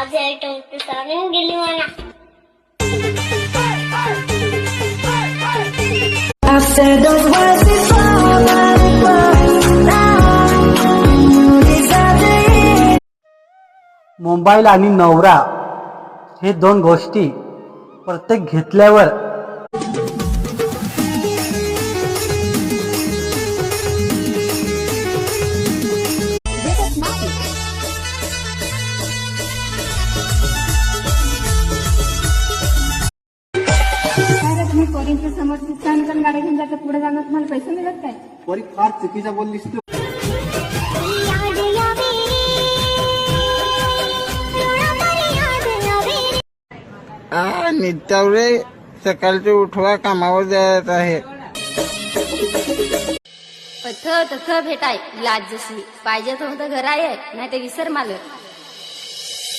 माझे आयटम ते सारून गेली मला. मोबाईल आणि नवरा हे दोन गोष्टी प्रत्येक घेतल्यावर मी पोरींच्या समोर दिसताना गाड्या घेऊन जातात, पुढे जाणार तुम्हाला पैसे मिळत काय? पोरी फार चुकीच्या बोललीस तू. नित्यावरे सकाळचे उठवा कामावर जात आहे. पथ तथ भेटाय लाज जसली पाहिजे तर होतं घर आहे नाही तर विसर मालक.